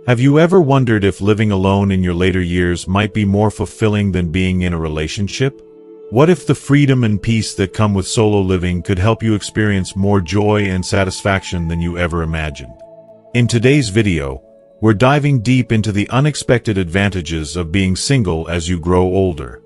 Have you ever wondered if living alone in your later years might be more fulfilling than being in a relationship? What if the freedom and peace that come with solo living could help you experience more joy and satisfaction than you ever imagined? In today's video, we're diving deep into the unexpected advantages of being single as you grow older.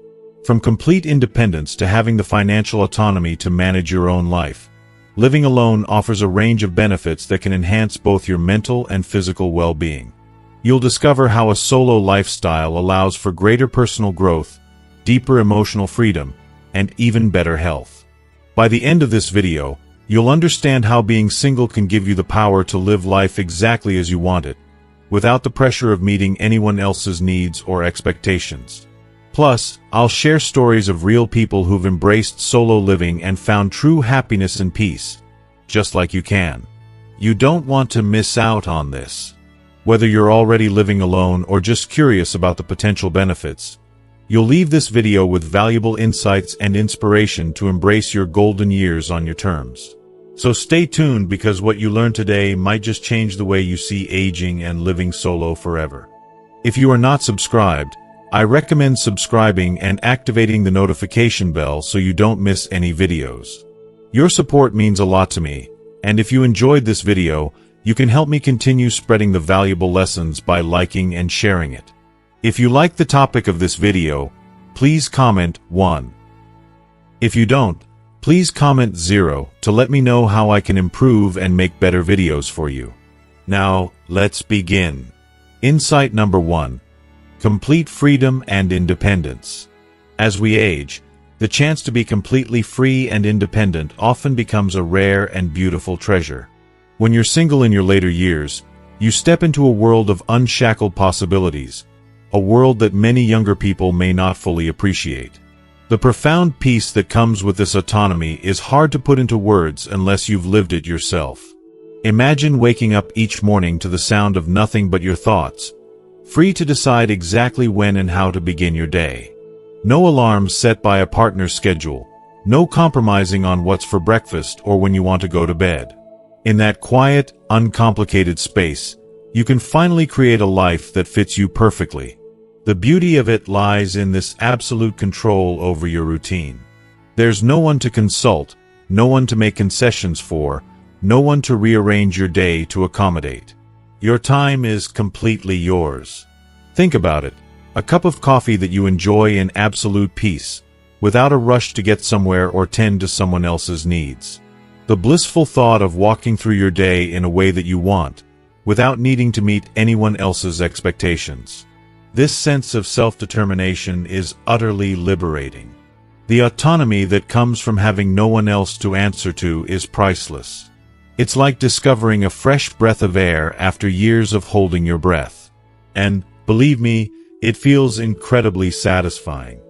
From complete independence to having the financial autonomy to manage your own life, living alone offers a range of benefits that can enhance both your mental and physical well-being. You'll discover how a solo lifestyle allows for greater personal growth, deeper emotional freedom, and even better health. By the end of this video, you'll understand how being single can give you the power to live life exactly as you want it, without the pressure of meeting anyone else's needs or expectations. Plus, I'll share stories of real people who've embraced solo living and found true happiness and peace, just like you can. You don't want to miss out on this. Whether you're already living alone or just curious about the potential benefits, you'll leave this video with valuable insights and inspiration to embrace your golden years on your terms. So stay tuned, because what you learn today might just change the way you see aging and living solo forever. If you are not subscribed, I recommend subscribing and activating the notification bell so you don't miss any videos. Your support means a lot to me, and if you enjoyed this video, you can help me continue spreading the valuable lessons by liking and sharing it. If you like the topic of this video, please comment 1. If you don't, please comment 0 to let me know how I can improve and make better videos for you. Now, let's begin. Insight number 1. Complete freedom and independence. As we age, the chance to be completely free and independent often becomes a rare and beautiful treasure. When you're single in your later years, you step into a world of unshackled possibilities, a world that many younger people may not fully appreciate. The profound peace that comes with this autonomy is hard to put into words unless you've lived it yourself. Imagine waking up each morning to the sound of nothing but your thoughts, free to decide exactly when and how to begin your day. No alarms set by a partner's schedule, no compromising on what's for breakfast or when you want to go to bed. In that quiet, uncomplicated space, you can finally create a life that fits you perfectly. The beauty of it lies in this absolute control over your routine. There's no one to consult, no one to make concessions for, no one to rearrange your day to accommodate. Your time is completely yours. Think about it, a cup of coffee that you enjoy in absolute peace, without a rush to get somewhere or tend to someone else's needs. The blissful thought of walking through your day in a way that you want, without needing to meet anyone else's expectations. This sense of self-determination is utterly liberating. The autonomy that comes from having no one else to answer to is priceless. It's like discovering a fresh breath of air after years of holding your breath. And, believe me, it feels incredibly satisfying.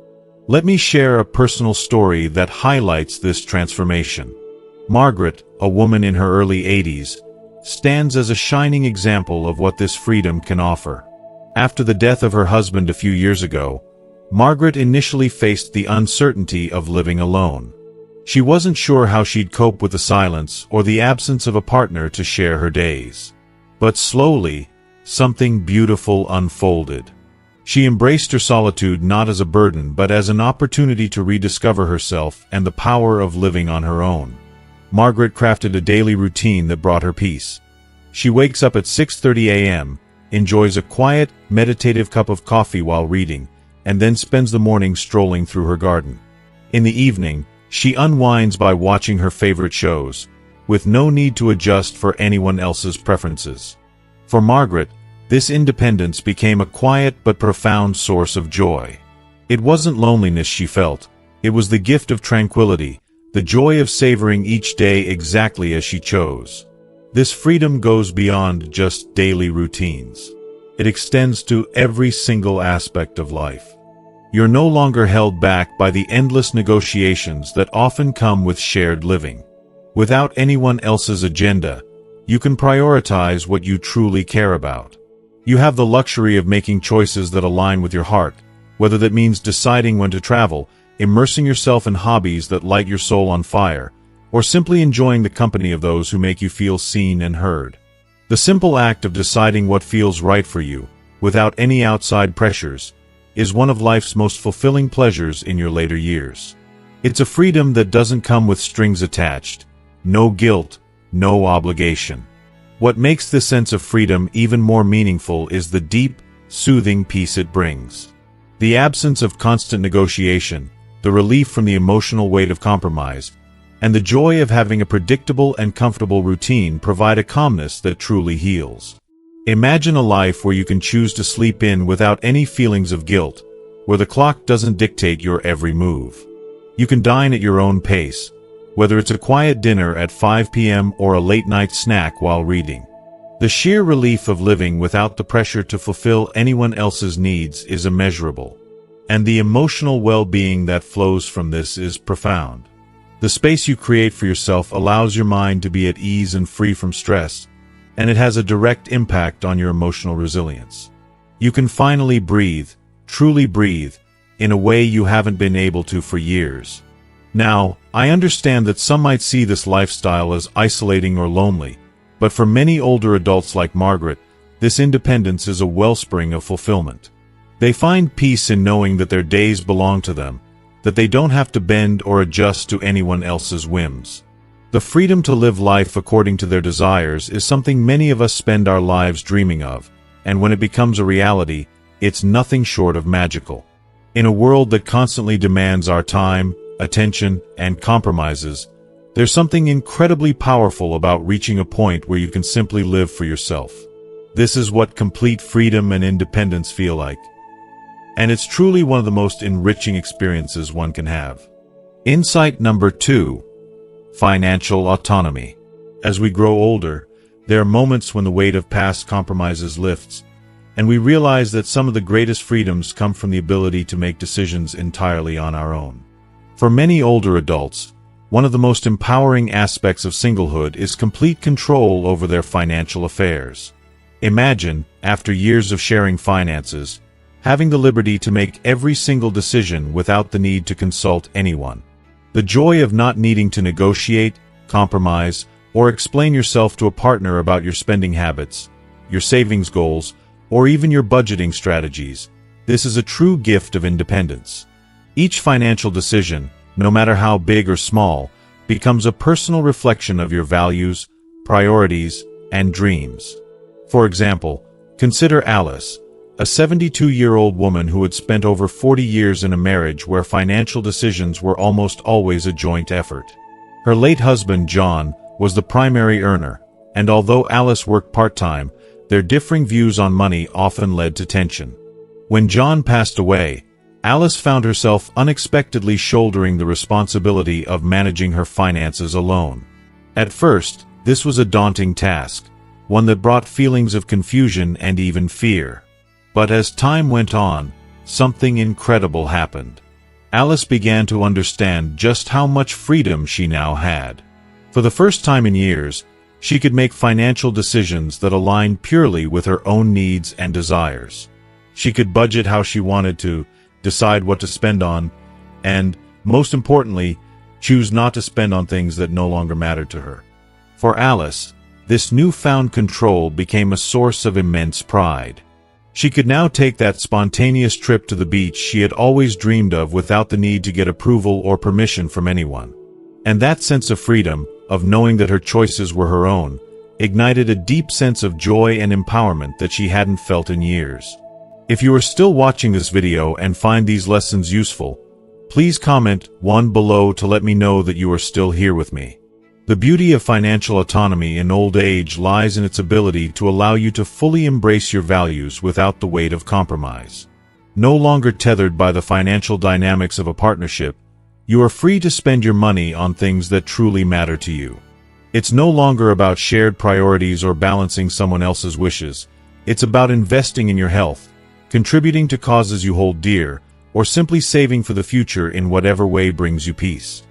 Let me share a personal story that highlights this transformation. Margaret, a woman in her early 80s, stands as a shining example of what this freedom can offer. After the death of her husband a few years ago, Margaret initially faced the uncertainty of living alone. She wasn't sure how she'd cope with the silence or the absence of a partner to share her days. But slowly, something beautiful unfolded. She embraced her solitude not as a burden but as an opportunity to rediscover herself and the power of living on her own. Margaret crafted a daily routine that brought her peace. She wakes up at 6:30 a.m., enjoys a quiet, meditative cup of coffee while reading, and then spends the morning strolling through her garden. In the evening, she unwinds by watching her favorite shows, with no need to adjust for anyone else's preferences. For Margaret, this independence became a quiet but profound source of joy. It wasn't loneliness she felt, it was the gift of tranquility, the joy of savoring each day exactly as she chose. This freedom goes beyond just daily routines. It extends to every single aspect of life. You're no longer held back by the endless negotiations that often come with shared living. Without anyone else's agenda, you can prioritize what you truly care about. You have the luxury of making choices that align with your heart, whether that means deciding when to travel, immersing yourself in hobbies that light your soul on fire, or simply enjoying the company of those who make you feel seen and heard. The simple act of deciding what feels right for you, without any outside pressures, is one of life's most fulfilling pleasures in your later years. It's a freedom that doesn't come with strings attached, no guilt, no obligation. What makes this sense of freedom even more meaningful is the deep, soothing peace it brings. The absence of constant negotiation, the relief from the emotional weight of compromise, and the joy of having a predictable and comfortable routine provide a calmness that truly heals. Imagine a life where you can choose to sleep in without any feelings of guilt, where the clock doesn't dictate your every move. You can dine at your own pace, whether it's a quiet dinner at 5 p.m. or a late-night snack while reading. The sheer relief of living without the pressure to fulfill anyone else's needs is immeasurable, and the emotional well-being that flows from this is profound. The space you create for yourself allows your mind to be at ease and free from stress, and it has a direct impact on your emotional resilience. You can finally breathe, truly breathe, in a way you haven't been able to for years. Now, I understand that some might see this lifestyle as isolating or lonely, but for many older adults like Margaret, this independence is a wellspring of fulfillment. They find peace in knowing that their days belong to them, that they don't have to bend or adjust to anyone else's whims. The freedom to live life according to their desires is something many of us spend our lives dreaming of, and when it becomes a reality, it's nothing short of magical. In a world that constantly demands our time, attention, and compromises, there's something incredibly powerful about reaching a point where you can simply live for yourself. This is what complete freedom and independence feel like. And it's truly one of the most enriching experiences one can have. Insight number 2. Financial autonomy. As we grow older, there are moments when the weight of past compromises lifts, and we realize that some of the greatest freedoms come from the ability to make decisions entirely on our own. For many older adults, one of the most empowering aspects of singlehood is complete control over their financial affairs. Imagine, after years of sharing finances, having the liberty to make every single decision without the need to consult anyone. The joy of not needing to negotiate, compromise, or explain yourself to a partner about your spending habits, your savings goals, or even your budgeting strategies. This is a true gift of independence. Each financial decision, no matter how big or small, becomes a personal reflection of your values, priorities, and dreams. For example, consider Alice, a 72-year-old woman who had spent over 40 years in a marriage where financial decisions were almost always a joint effort. Her late husband, John, was the primary earner, and although Alice worked part-time, their differing views on money often led to tension. When John passed away, Alice found herself unexpectedly shouldering the responsibility of managing her finances alone. At first, this was a daunting task, one that brought feelings of confusion and even fear. But as time went on, something incredible happened. Alice began to understand just how much freedom she now had. For the first time in years, she could make financial decisions that aligned purely with her own needs and desires. She could budget how she wanted to, decide what to spend on, and, most importantly, choose not to spend on things that no longer mattered to her. For Alice, this newfound control became a source of immense pride. She could now take that spontaneous trip to the beach she had always dreamed of without the need to get approval or permission from anyone. And that sense of freedom, of knowing that her choices were her own, ignited a deep sense of joy and empowerment that she hadn't felt in years. If you are still watching this video and find these lessons useful, please comment 1 below to let me know that you are still here with me. The beauty of financial autonomy in old age lies in its ability to allow you to fully embrace your values without the weight of compromise. No longer tethered by the financial dynamics of a partnership, you are free to spend your money on things that truly matter to you. It's no longer about shared priorities or balancing someone else's wishes. It's about investing in your health, contributing to causes you hold dear, or simply saving for the future in whatever way brings you peace.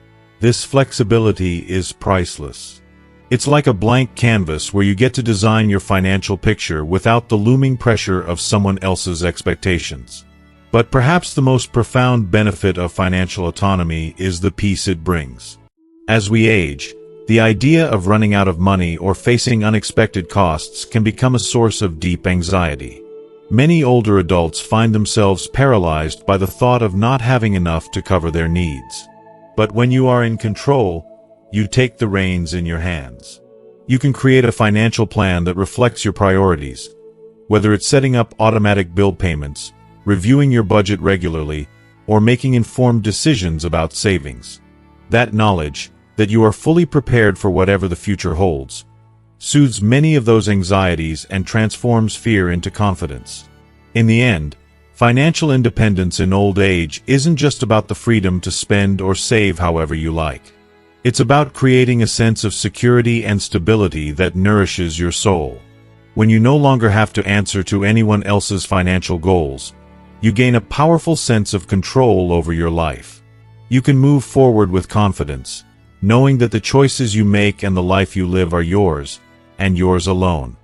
This flexibility is priceless. It's like a blank canvas where you get to design your financial picture without the looming pressure of someone else's expectations. But perhaps the most profound benefit of financial autonomy is the peace it brings. As we age, The idea of running out of money or facing unexpected costs can become a source of deep anxiety. Many older adults find themselves paralyzed by the thought of not having enough to cover their needs. But when you are in control, you take the reins in your hands. You can create a financial plan that reflects your priorities, whether it's setting up automatic bill payments, reviewing your budget regularly, or making informed decisions about savings. That knowledge, that you are fully prepared for whatever the future holds, soothes many of those anxieties and transforms fear into confidence. In the end, financial independence in old age isn't just about the freedom to spend or save however you like. It's about creating a sense of security and stability that nourishes your soul. When you no longer have to answer to anyone else's financial goals, you gain a powerful sense of control over your life. You can move forward with confidence, knowing that the choices you make and the life you live are yours, and yours alone.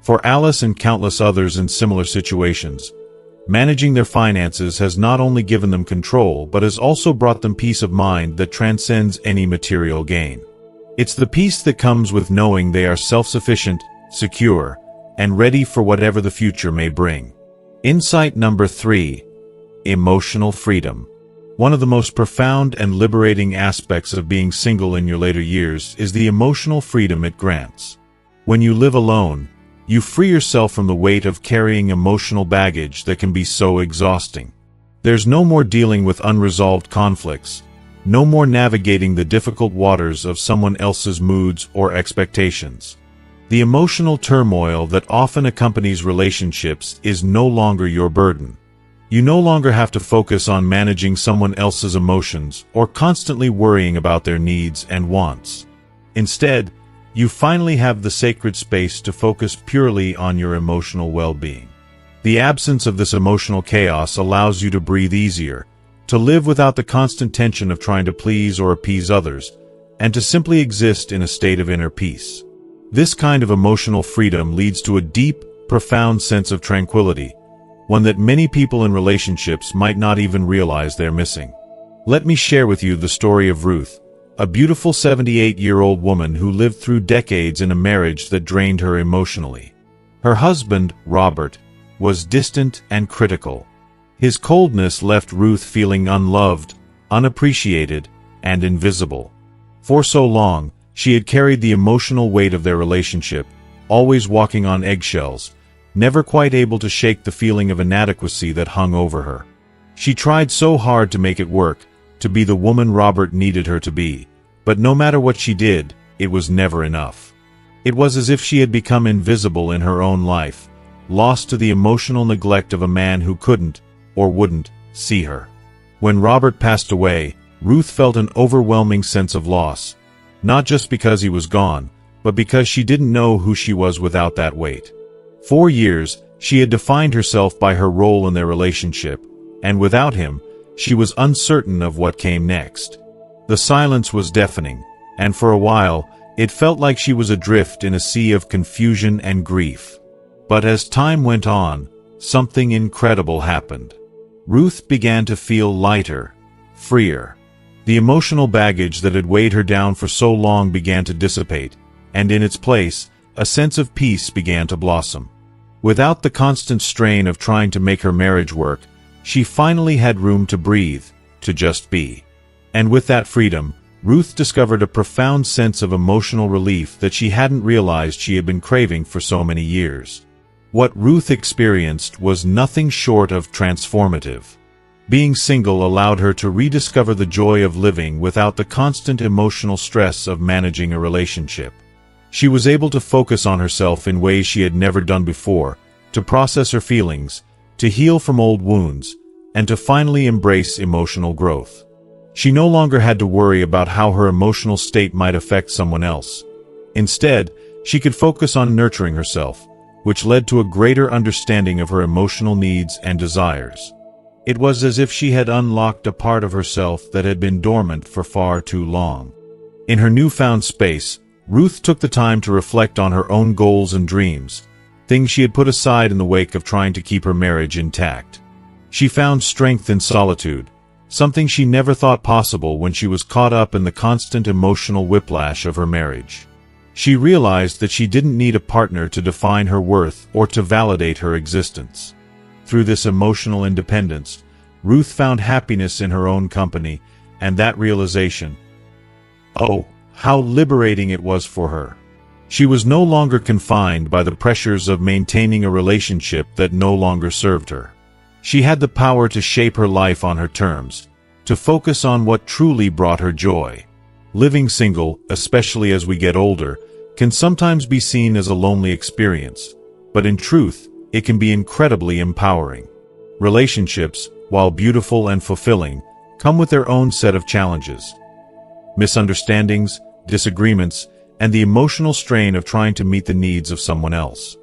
For Alice and countless others in similar situations, managing their finances has not only given them control but has also brought them peace of mind that transcends any material gain. It's the peace that comes with knowing they are self-sufficient, secure, and ready for whatever the future may bring. Insight number 3. Emotional freedom. One of the most profound and liberating aspects of being single in your later years is the emotional freedom it grants. When you live alone, you free yourself from the weight of carrying emotional baggage that can be so exhausting. There's no more dealing with unresolved conflicts, no more navigating the difficult waters of someone else's moods or expectations. The emotional turmoil that often accompanies relationships is no longer your burden. You no longer have to focus on managing someone else's emotions or constantly worrying about their needs and wants. Instead, you finally have the sacred space to focus purely on your emotional well-being. The absence of this emotional chaos allows you to breathe easier, to live without the constant tension of trying to please or appease others, and to simply exist in a state of inner peace. This kind of emotional freedom leads to a deep, profound sense of tranquility, one that many people in relationships might not even realize they're missing. Let me share with you the story of Ruth, a beautiful 78-year-old woman who lived through decades in a marriage that drained her emotionally. Her husband, Robert, was distant and critical. His coldness left Ruth feeling unloved, unappreciated, and invisible. For so long, she had carried the emotional weight of their relationship, always walking on eggshells, never quite able to shake the feeling of inadequacy that hung over her. She tried so hard to make it work, to be the woman Robert needed her to be, but no matter what she did, it was never enough. It was as if she had become invisible in her own life, lost to the emotional neglect of a man who couldn't, or wouldn't, see her. When Robert passed away, Ruth felt an overwhelming sense of loss, not just because he was gone, but because she didn't know who she was without that weight. For years, she had defined herself by her role in their relationship, and without him, she was uncertain of what came next. The silence was deafening, and for a while, it felt like she was adrift in a sea of confusion and grief. But as time went on, something incredible happened. Ruth began to feel lighter, freer. The emotional baggage that had weighed her down for so long began to dissipate, and in its place, a sense of peace began to blossom. Without the constant strain of trying to make her marriage work, she finally had room to breathe, to just be. And with that freedom, Ruth discovered a profound sense of emotional relief that she hadn't realized she had been craving for so many years. What Ruth experienced was nothing short of transformative. Being single allowed her to rediscover the joy of living without the constant emotional stress of managing a relationship. She was able to focus on herself in ways she had never done before, to process her feelings, to heal from old wounds, and to finally embrace emotional growth. She no longer had to worry about how her emotional state might affect someone else. Instead, she could focus on nurturing herself, which led to a greater understanding of her emotional needs and desires. It was as if she had unlocked a part of herself that had been dormant for far too long. In her newfound space, Ruth took the time to reflect on her own goals and dreams, things she had put aside in the wake of trying to keep her marriage intact. She found strength in solitude, something she never thought possible when she was caught up in the constant emotional whiplash of her marriage. She realized that she didn't need a partner to define her worth or to validate her existence. Through this emotional independence, Ruth found happiness in her own company, and that realization, oh, how liberating it was for her. She was no longer confined by the pressures of maintaining a relationship that no longer served her. She had the power to shape her life on her terms, to focus on what truly brought her joy. Living single, especially as we get older, can sometimes be seen as a lonely experience, but in truth, it can be incredibly empowering. Relationships, while beautiful and fulfilling, come with their own set of challenges. Misunderstandings, disagreements, and the emotional strain of trying to meet the needs of someone else.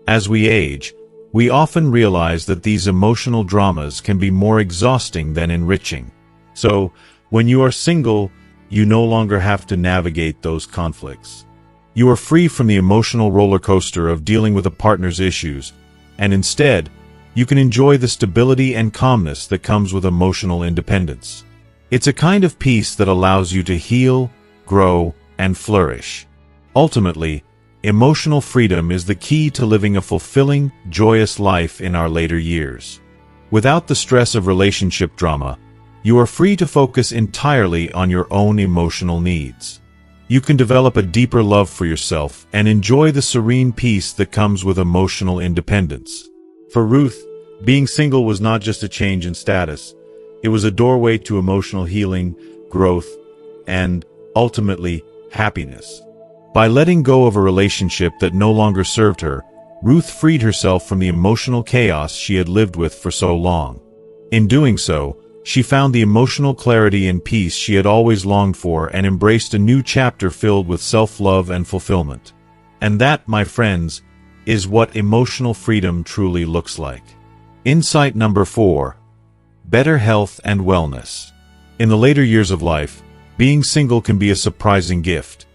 As we age, we often realize that these emotional dramas can be more exhausting than enriching. So, when you are single, you no longer have to navigate those conflicts. You are free from the emotional roller coaster of dealing with a partner's issues, and instead, you can enjoy the stability and calmness that comes with emotional independence. It's a kind of peace that allows you to heal, grow, and flourish. Ultimately, emotional freedom is the key to living a fulfilling, joyous life in our later years. Without the stress of relationship drama, you are free to focus entirely on your own emotional needs. You can develop a deeper love for yourself and enjoy the serene peace that comes with emotional independence. For Ruth, being single was not just a change in status. It was a doorway to emotional healing, growth, and, ultimately, happiness. By letting go of a relationship that no longer served her, Ruth freed herself from the emotional chaos she had lived with for so long. In doing so, she found the emotional clarity and peace she had always longed for and embraced a new chapter filled with self-love and fulfillment. And that, my friends, is what emotional freedom truly looks like. Insight number 4. Better health and wellness. In the later years of life, being single can be a surprising gift.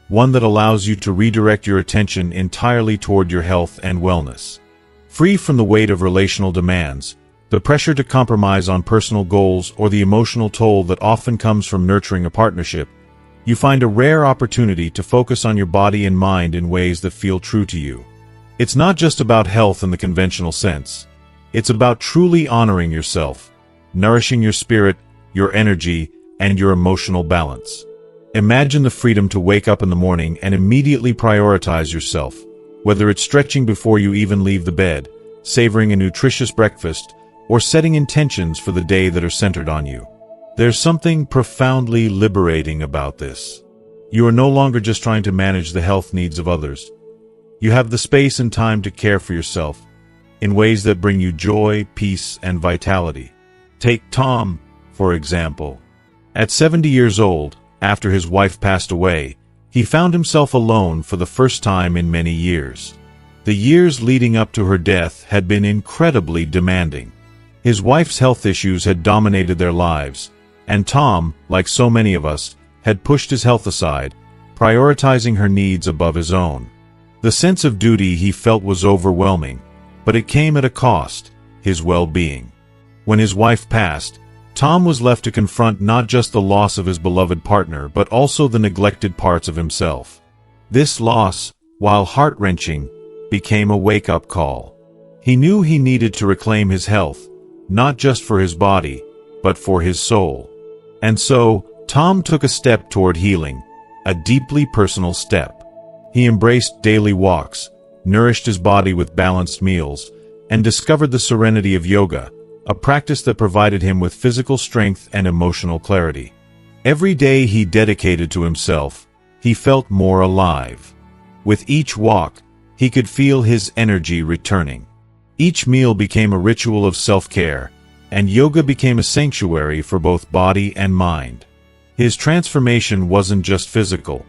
One that allows you to redirect your attention entirely toward your health and wellness. Free from the weight of relational demands, the pressure to compromise on personal goals, or the emotional toll that often comes from nurturing a partnership, you find a rare opportunity to focus on your body and mind in ways that feel true to you. It's not just about health in the conventional sense. It's about truly honoring yourself, nourishing your spirit, your energy, and your emotional balance. Imagine the freedom to wake up in the morning and immediately prioritize yourself, whether it's stretching before you even leave the bed, savoring a nutritious breakfast, or setting intentions for the day that are centered on you. There's something profoundly liberating about this. You are no longer just trying to manage the health needs of others. You have the space and time to care for yourself in ways that bring you joy, peace, and vitality. Take Tom, for example. At 70 years old, after his wife passed away, he found himself alone for the first time in many years. The years leading up to her death had been incredibly demanding. His wife's health issues had dominated their lives, and Tom, like so many of us, had pushed his health aside, prioritizing her needs above his own. The sense of duty he felt was overwhelming, but it came at a cost: his well-being. When his wife passed, Tom was left to confront not just the loss of his beloved partner but also the neglected parts of himself. This loss, while heart-wrenching, became a wake-up call. He knew he needed to reclaim his health, not just for his body, but for his soul. And so, Tom took a step toward healing, a deeply personal step. He embraced daily walks, nourished his body with balanced meals, and discovered the serenity of yoga, a practice that provided him with physical strength and emotional clarity. Every day he dedicated to himself, he felt more alive. With each walk, he could feel his energy returning. Each meal became a ritual of self-care, and yoga became a sanctuary for both body and mind. His transformation wasn't just physical.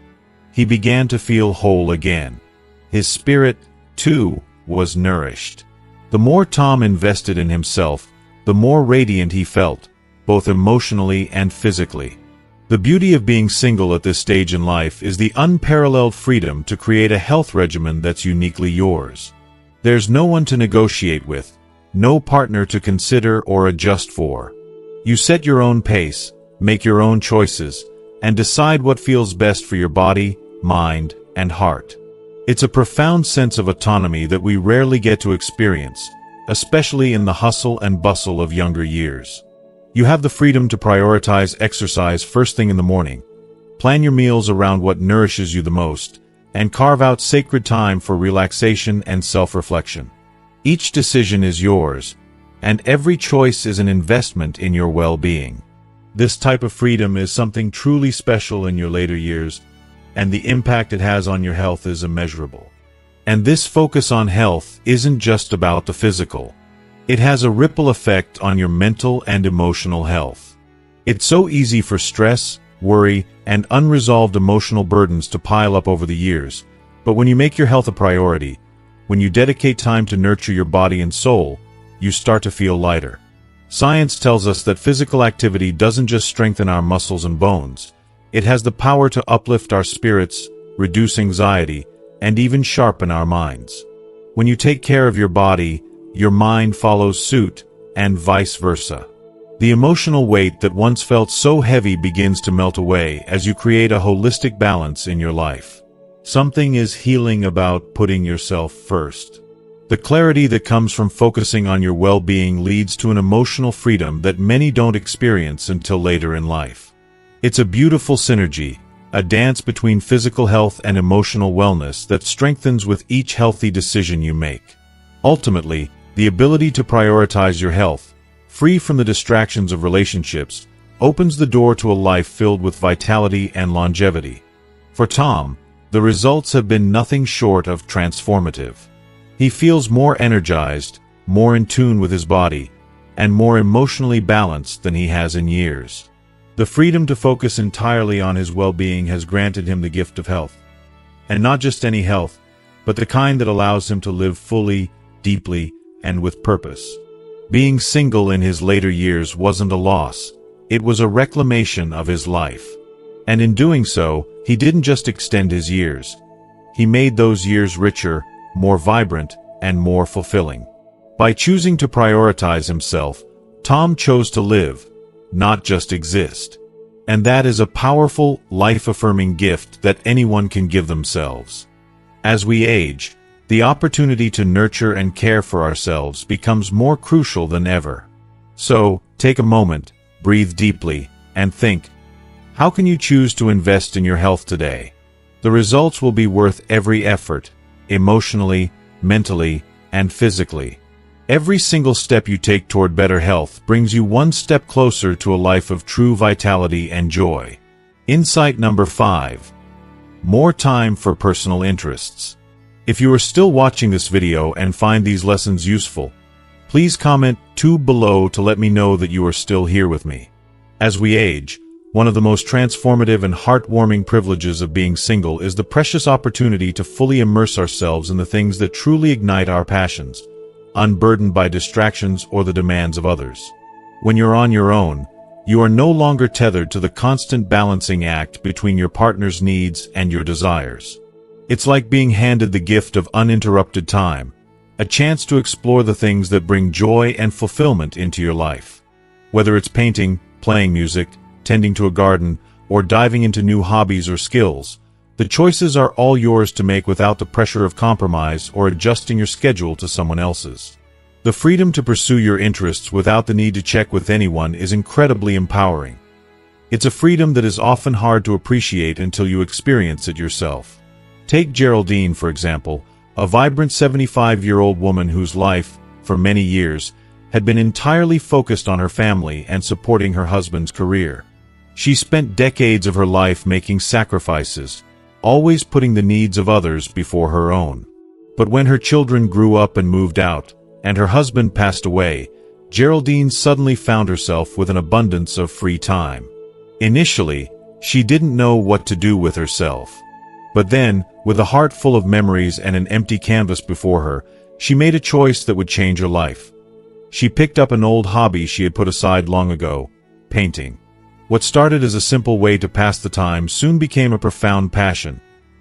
He began to feel whole again. His spirit, too, was nourished. The more Tom invested in himself, the more radiant he felt, both emotionally and physically. The beauty of being single at this stage in life is the unparalleled freedom to create a health regimen that's uniquely yours. There's no one to negotiate with, no partner to consider or adjust for. You set your own pace, make your own choices, and decide what feels best for your body, mind, and heart. It's a profound sense of autonomy that we rarely get to experience, especially in the hustle and bustle of younger years. You have the freedom to prioritize exercise first thing in the morning, plan your meals around what nourishes you the most, and carve out sacred time for relaxation and self-reflection. Each decision is yours, and every choice is an investment in your well-being. This type of freedom is something truly special in your later years, and the impact it has on your health is immeasurable. And this focus on health isn't just about the physical. It has a ripple effect on your mental and emotional health. It's so easy for stress, worry, and unresolved emotional burdens to pile up over the years, but when you make your health a priority, when you dedicate time to nurture your body and soul, you start to feel lighter. Science tells us that physical activity doesn't just strengthen our muscles and bones, it has the power to uplift our spirits, reduce anxiety, and even sharpen our minds. When you take care of your body, your mind follows suit, and vice versa. The emotional weight that once felt so heavy begins to melt away as you create a holistic balance in your life. Something is healing about putting yourself first. The clarity that comes from focusing on your well-being leads to an emotional freedom that many don't experience until later in life. It's a beautiful synergy, a dance between physical health and emotional wellness that strengthens with each healthy decision you make. Ultimately, the ability to prioritize your health, free from the distractions of relationships, opens the door to a life filled with vitality and longevity. For Tom, the results have been nothing short of transformative. He feels more energized, more in tune with his body, and more emotionally balanced than he has in years. The freedom to focus entirely on his well-being has granted him the gift of health. And not just any health, but the kind that allows him to live fully, deeply, and with purpose. Being single in his later years wasn't a loss, it was a reclamation of his life. And in doing so, he didn't just extend his years. He made those years richer, more vibrant, and more fulfilling. By choosing to prioritize himself, Tom chose to live, not just exist. And that is a powerful, life-affirming gift that anyone can give themselves. As we age, the opportunity to nurture and care for ourselves becomes more crucial than ever. So, take a moment, breathe deeply, and think, how can you choose to invest in your health today? The results will be worth every effort, emotionally, mentally, and physically. Every single step you take toward better health brings you one step closer to a life of true vitality and joy. Insight number 5. More time for personal interests. If you are still watching this video and find these lessons useful, please comment 2 below to let me know that you are still here with me. As we age, one of the most transformative and heartwarming privileges of being single is the precious opportunity to fully immerse ourselves in the things that truly ignite our passions, unburdened by distractions or the demands of others. When you're on your own, you are no longer tethered to the constant balancing act between your partner's needs and your desires. It's like being handed the gift of uninterrupted time, a chance to explore the things that bring joy and fulfillment into your life. Whether it's painting, playing music, tending to a garden, or diving into new hobbies or skills, the choices are all yours to make without the pressure of compromise or adjusting your schedule to someone else's. The freedom to pursue your interests without the need to check with anyone is incredibly empowering. It's a freedom that is often hard to appreciate until you experience it yourself. Take Geraldine, for example, a vibrant 75-year-old woman whose life, for many years, had been entirely focused on her family and supporting her husband's career. She spent decades of her life making sacrifices, always putting the needs of others before her own. But when her children grew up and moved out, and her husband passed away, Geraldine suddenly found herself with an abundance of free time. Initially, she didn't know what to do with herself. But then, with a heart full of memories and an empty canvas before her, she made a choice that would change her life. She picked up an old hobby she had put aside long ago, painting. What started as a simple way to pass the time soon became a profound passion,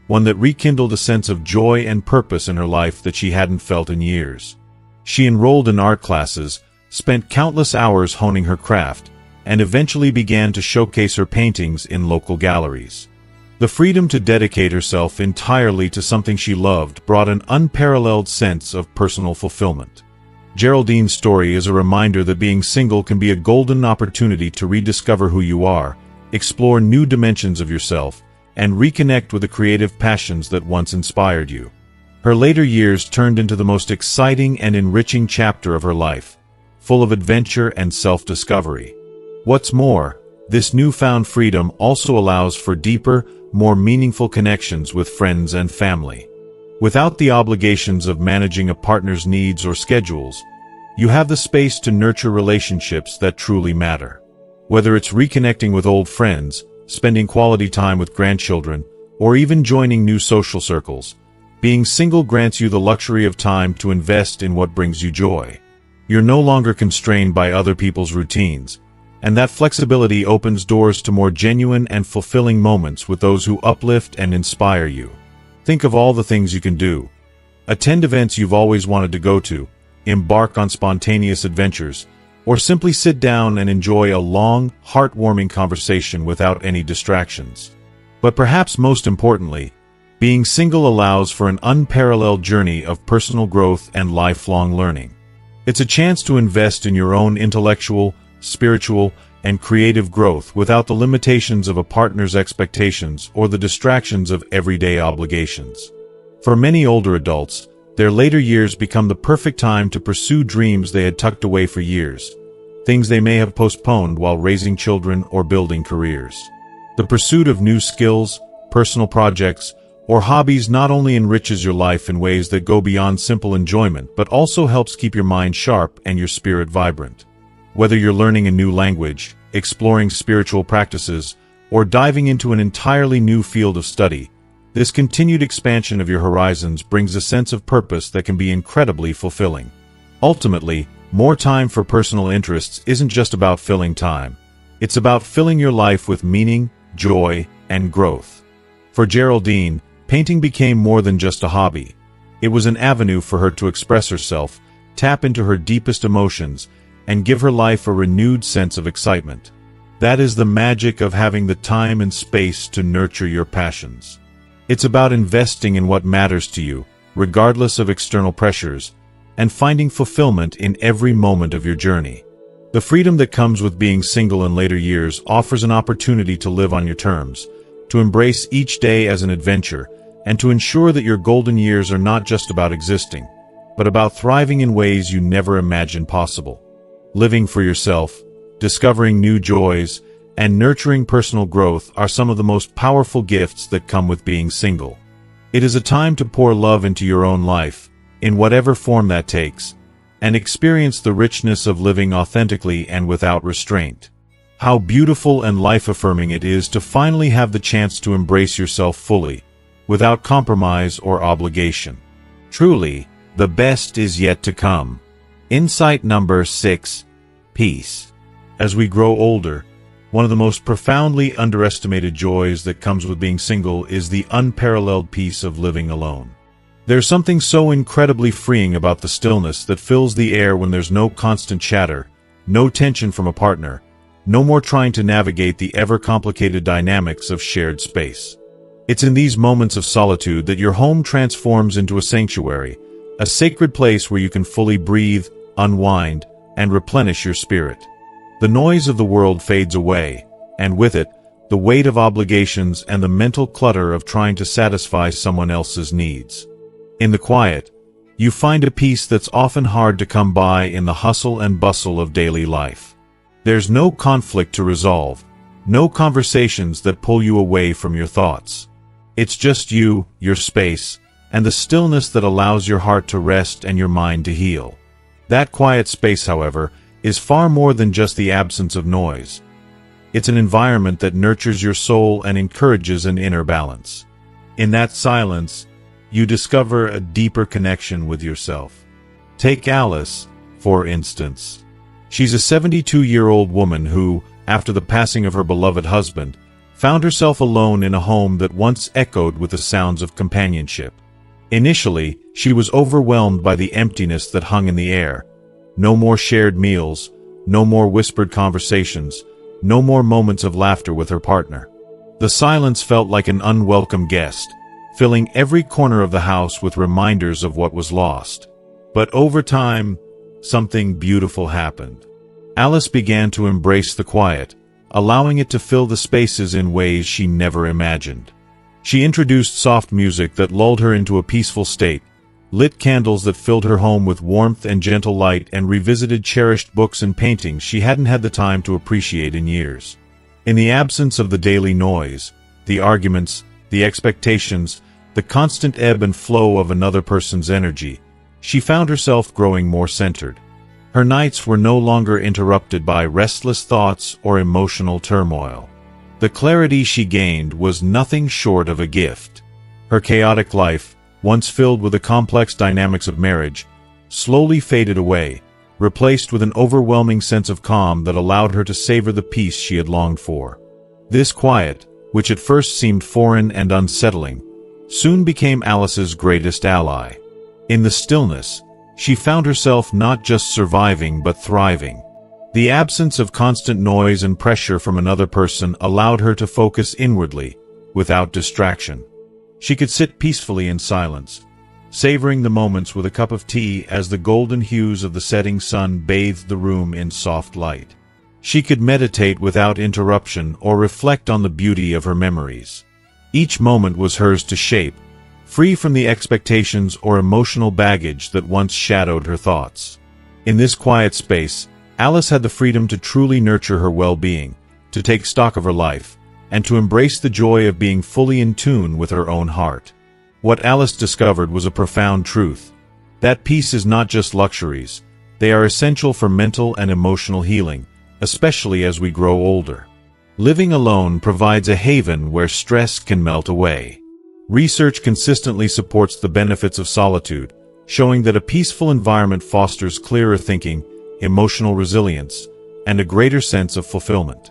one that rekindled a sense of joy and purpose in her life that she hadn't felt in years. She enrolled in art classes, spent countless hours honing her craft, and eventually began to showcase her paintings in local galleries. The freedom to dedicate herself entirely to something she loved brought an unparalleled sense of personal fulfillment. Geraldine's story is a reminder that being single can be a golden opportunity to rediscover who you are, explore new dimensions of yourself, and reconnect with the creative passions that once inspired you. Her later years turned into the most exciting and enriching chapter of her life, full of adventure and self-discovery. What's more, this newfound freedom also allows for deeper, more meaningful connections with friends and family. Without the obligations of managing a partner's needs or schedules, you have the space to nurture relationships that truly matter. Whether it's reconnecting with old friends, spending quality time with grandchildren, or even joining new social circles, being single grants you the luxury of time to invest in what brings you joy. You're no longer constrained by other people's routines, and that flexibility opens doors to more genuine and fulfilling moments with those who uplift and inspire you. Think of all the things you can do. Attend events you've always wanted to go to, embark on spontaneous adventures, or simply sit down and enjoy a long, heartwarming conversation without any distractions. But perhaps most importantly, being single allows for an unparalleled journey of personal growth and lifelong learning. It's a chance to invest in your own intellectual, spiritual, and creative growth without the limitations of a partner's expectations or the distractions of everyday obligations. For many older adults, their later years become the perfect time to pursue dreams they had tucked away for years, things they may have postponed while raising children or building careers. The pursuit of new skills, personal projects, or hobbies not only enriches your life in ways that go beyond simple enjoyment but also helps keep your mind sharp and your spirit vibrant. Whether you're learning a new language, exploring spiritual practices, or diving into an entirely new field of study, this continued expansion of your horizons brings a sense of purpose that can be incredibly fulfilling. Ultimately, more time for personal interests isn't just about filling time. It's about filling your life with meaning, joy, and growth. For Geraldine, painting became more than just a hobby. It was an avenue for her to express herself, tap into her deepest emotions, and give her life a renewed sense of excitement. That is the magic of having the time and space to nurture your passions. It's about investing in what matters to you, regardless of external pressures, and finding fulfillment in every moment of your journey. The freedom that comes with being single in later years offers an opportunity to live on your terms, to embrace each day as an adventure, and to ensure that your golden years are not just about existing, but about thriving in ways you never imagined possible. Living for yourself, discovering new joys, and nurturing personal growth are some of the most powerful gifts that come with being single. It is a time to pour love into your own life, in whatever form that takes, and experience the richness of living authentically and without restraint. How beautiful and life-affirming it is to finally have the chance to embrace yourself fully, without compromise or obligation. Truly, the best is yet to come. Insight number 6. Peace. As we grow older, one of the most profoundly underestimated joys that comes with being single is the unparalleled peace of living alone. There's something so incredibly freeing about the stillness that fills the air when there's no constant chatter, no tension from a partner, no more trying to navigate the ever-complicated dynamics of shared space. It's in these moments of solitude that your home transforms into a sanctuary, a sacred place where you can fully breathe, unwind, and replenish your spirit. The noise of the world fades away, and with it, the weight of obligations and the mental clutter of trying to satisfy someone else's needs. In the quiet, you find a peace that's often hard to come by in the hustle and bustle of daily life. There's no conflict to resolve, no conversations that pull you away from your thoughts. It's just you, your space, and the stillness that allows your heart to rest and your mind to heal. That quiet space, however, is far more than just the absence of noise. It's an environment that nurtures your soul and encourages an inner balance. In that silence, you discover a deeper connection with yourself. Take Alice, for instance. She's a 72-year-old woman who, after the passing of her beloved husband, found herself alone in a home that once echoed with the sounds of companionship. Initially, she was overwhelmed by the emptiness that hung in the air. No more shared meals, no more whispered conversations, no more moments of laughter with her partner. The silence felt like an unwelcome guest, filling every corner of the house with reminders of what was lost. But over time, something beautiful happened. Alice began to embrace the quiet, allowing it to fill the spaces in ways she never imagined. She introduced soft music that lulled her into a peaceful state, lit candles that filled her home with warmth and gentle light, and revisited cherished books and paintings she hadn't had the time to appreciate in years. In the absence of the daily noise, the arguments, the expectations, the constant ebb and flow of another person's energy, she found herself growing more centered. Her nights were no longer interrupted by restless thoughts or emotional turmoil. The clarity she gained was nothing short of a gift. Her chaotic life, once filled with the complex dynamics of marriage, slowly faded away, replaced with an overwhelming sense of calm that allowed her to savor the peace she had longed for. This quiet, which at first seemed foreign and unsettling, soon became Alice's greatest ally. In the stillness, she found herself not just surviving but thriving. The absence of constant noise and pressure from another person allowed her to focus inwardly, without distraction. She could sit peacefully in silence, savoring the moments with a cup of tea as the golden hues of the setting sun bathed the room in soft light. She could meditate without interruption or reflect on the beauty of her memories. Each moment was hers to shape, free from the expectations or emotional baggage that once shadowed her thoughts. In this quiet space, Alice had the freedom to truly nurture her well-being, to take stock of her life, and to embrace the joy of being fully in tune with her own heart. What Alice discovered was a profound truth. That peace is not just luxuries. They are essential for mental and emotional healing, especially as we grow older. Living alone provides a haven where stress can melt away. Research consistently supports the benefits of solitude, showing that a peaceful environment fosters clearer thinking, emotional resilience, and a greater sense of fulfillment.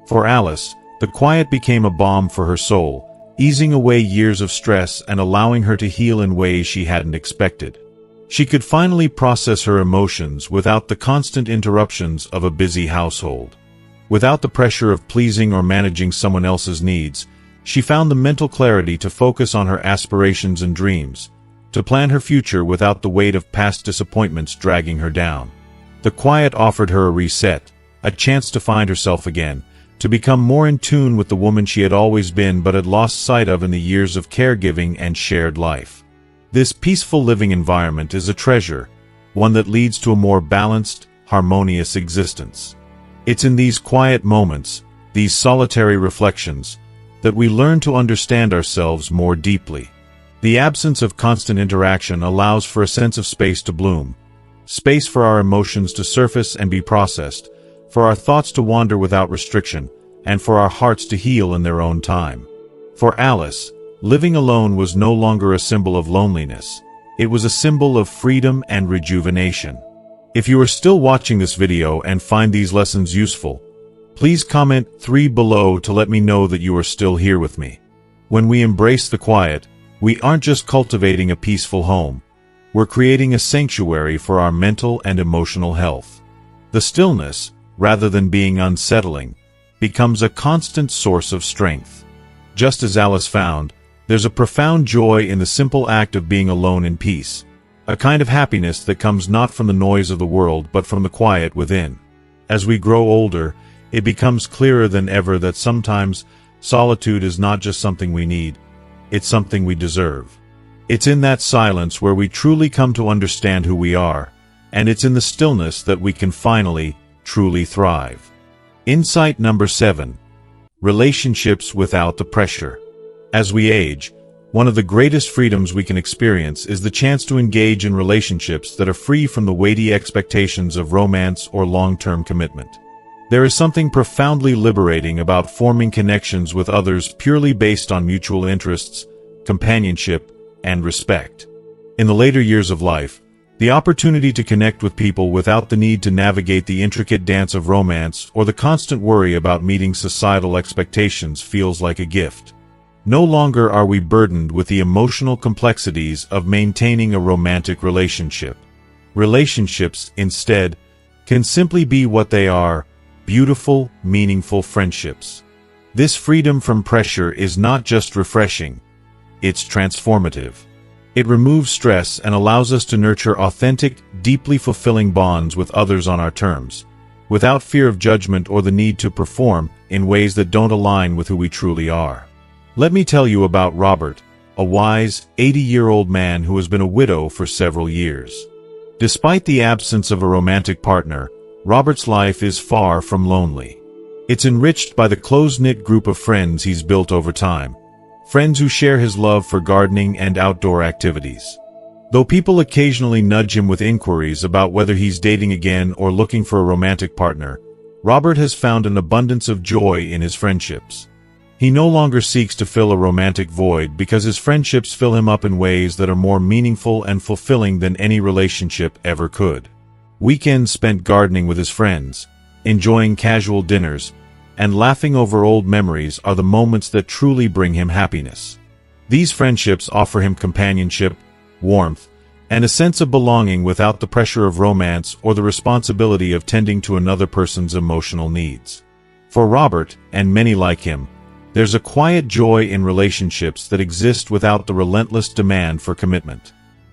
For Alice, the quiet became a balm for her soul, easing away years of stress and allowing her to heal in ways she hadn't expected. She could finally process her emotions without the constant interruptions of a busy household. Without the pressure of pleasing or managing someone else's needs, she found the mental clarity to focus on her aspirations and dreams, to plan her future without the weight of past disappointments dragging her down. The quiet offered her a reset, a chance to find herself again, to become more in tune with the woman she had always been but had lost sight of in the years of caregiving and shared life. This peaceful living environment is a treasure, one that leads to a more balanced, harmonious existence. It's in these quiet moments, these solitary reflections, that we learn to understand ourselves more deeply. The absence of constant interaction allows for a sense of space to bloom, space for our emotions to surface and be processed, for our thoughts to wander without restriction, and for our hearts to heal in their own time. For Alice, living alone was no longer a symbol of loneliness. It was a symbol of freedom and rejuvenation. If you are still watching this video and find these lessons useful, please comment 3 below to let me know that you are still here with me. When we embrace the quiet, we aren't just cultivating a peaceful home. We're creating a sanctuary for our mental and emotional health. The stillness, rather than being unsettling, becomes a constant source of strength. Just as Alice found, there's a profound joy in the simple act of being alone in peace, a kind of happiness that comes not from the noise of the world but from the quiet within. As we grow older, it becomes clearer than ever that sometimes solitude is not just something we need, it's something we deserve. It's in that silence where we truly come to understand who we are, and it's in the stillness that we can finally, truly thrive. Insight number 7. Relationships without the pressure. As we age, one of the greatest freedoms we can experience is the chance to engage in relationships that are free from the weighty expectations of romance or long-term commitment. There is something profoundly liberating about forming connections with others purely based on mutual interests, companionship, and respect. In the later years of life, the opportunity to connect with people without the need to navigate the intricate dance of romance or the constant worry about meeting societal expectations feels like a gift. No longer are we burdened with the emotional complexities of maintaining a romantic relationship. Relationships, instead, can simply be what they are, beautiful, meaningful friendships. This freedom from pressure is not just refreshing, it's transformative. It removes stress and allows us to nurture authentic, deeply fulfilling bonds with others on our terms, without fear of judgment or the need to perform in ways that don't align with who we truly are. Let me tell you about Robert, a wise, 80-year-old man who has been a widow for several years. Despite the absence of a romantic partner, Robert's life is far from lonely. It's enriched by the close-knit group of friends he's built over time, friends who share his love for gardening and outdoor activities. Though people occasionally nudge him with inquiries about whether he's dating again or looking for a romantic partner, Robert has found an abundance of joy in his friendships. He no longer seeks to fill a romantic void because his friendships fill him up in ways that are more meaningful and fulfilling than any relationship ever could. Weekends spent gardening with his friends, enjoying casual dinners, and laughing over old memories are the moments that truly bring him happiness. These friendships offer him companionship, warmth, and a sense of belonging without the pressure of romance or the responsibility of tending to another person's emotional needs. For Robert, and many like him, there's a quiet joy in relationships that exist without the relentless demand for commitment.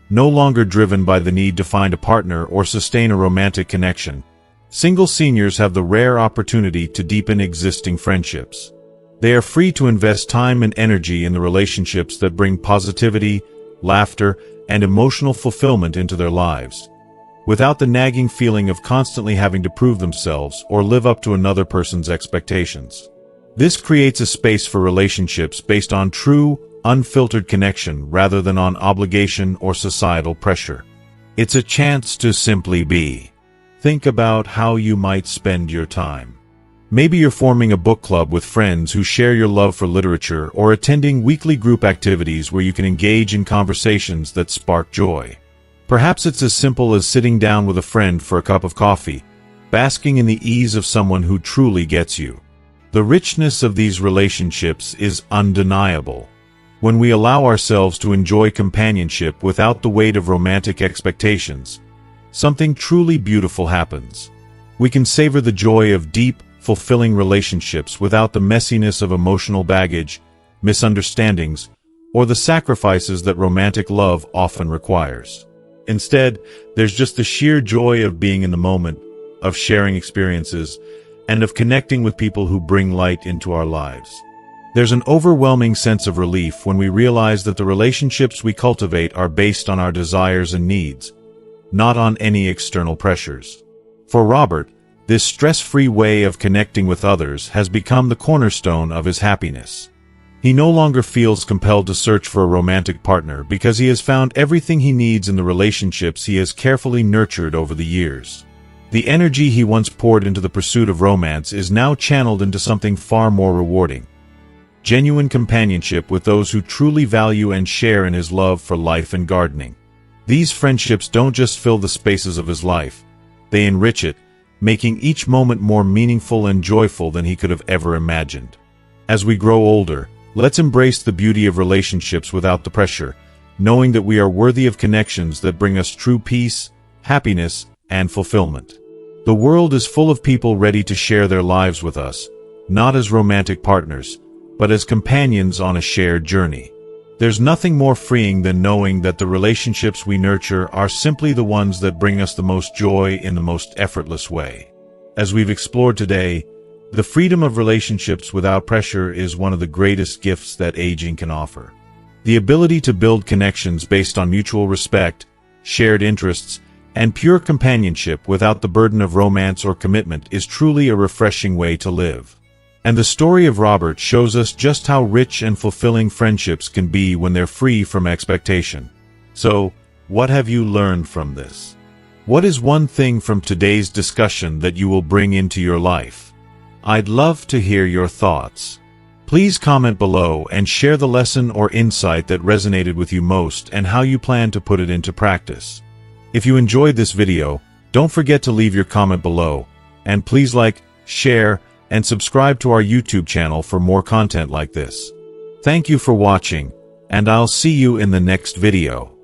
No longer driven by the need to find a partner or sustain a romantic connection, single seniors have the rare opportunity to deepen existing friendships. They are free to invest time and energy in the relationships that bring positivity, laughter, and emotional fulfillment into their lives, without the nagging feeling of constantly having to prove themselves or live up to another person's expectations. This creates a space for relationships based on true, unfiltered connection rather than on obligation or societal pressure. It's a chance to simply be. Think about how you might spend your time. Maybe you're forming a book club with friends who share your love for literature or attending weekly group activities where you can engage in conversations that spark joy. Perhaps it's as simple as sitting down with a friend for a cup of coffee, basking in the ease of someone who truly gets you. The richness of these relationships is undeniable. When we allow ourselves to enjoy companionship without the weight of romantic expectations, something truly beautiful happens. We can savor the joy of deep, fulfilling relationships without the messiness of emotional baggage, misunderstandings, or the sacrifices that romantic love often requires. Instead, there's just the sheer joy of being in the moment, of sharing experiences, and of connecting with people who bring light into our lives. There's an overwhelming sense of relief when we realize that the relationships we cultivate are based on our desires and needs, not on any external pressures. For Robert, this stress-free way of connecting with others has become the cornerstone of his happiness. He no longer feels compelled to search for a romantic partner because he has found everything he needs in the relationships he has carefully nurtured over the years. The energy he once poured into the pursuit of romance is now channeled into something far more rewarding: genuine companionship with those who truly value and share in his love for life and gardening. These friendships don't just fill the spaces of his life, they enrich it, making each moment more meaningful and joyful than he could have ever imagined. As we grow older, let's embrace the beauty of relationships without the pressure, knowing that we are worthy of connections that bring us true peace, happiness, and fulfillment. The world is full of people ready to share their lives with us, not as romantic partners, but as companions on a shared journey. There's nothing more freeing than knowing that the relationships we nurture are simply the ones that bring us the most joy in the most effortless way. As we've explored today, the freedom of relationships without pressure is one of the greatest gifts that aging can offer. The ability to build connections based on mutual respect, shared interests, and pure companionship without the burden of romance or commitment is truly a refreshing way to live. And the story of Robert shows us just how rich and fulfilling friendships can be when they're free from expectation. So, what have you learned from this? What is one thing from today's discussion that you will bring into your life? I'd love to hear your thoughts. Please comment below and share the lesson or insight that resonated with you most and how you plan to put it into practice. If you enjoyed this video, don't forget to leave your comment below, and please like, share, and subscribe to our YouTube channel for more content like this. Thank you for watching, and I'll see you in the next video.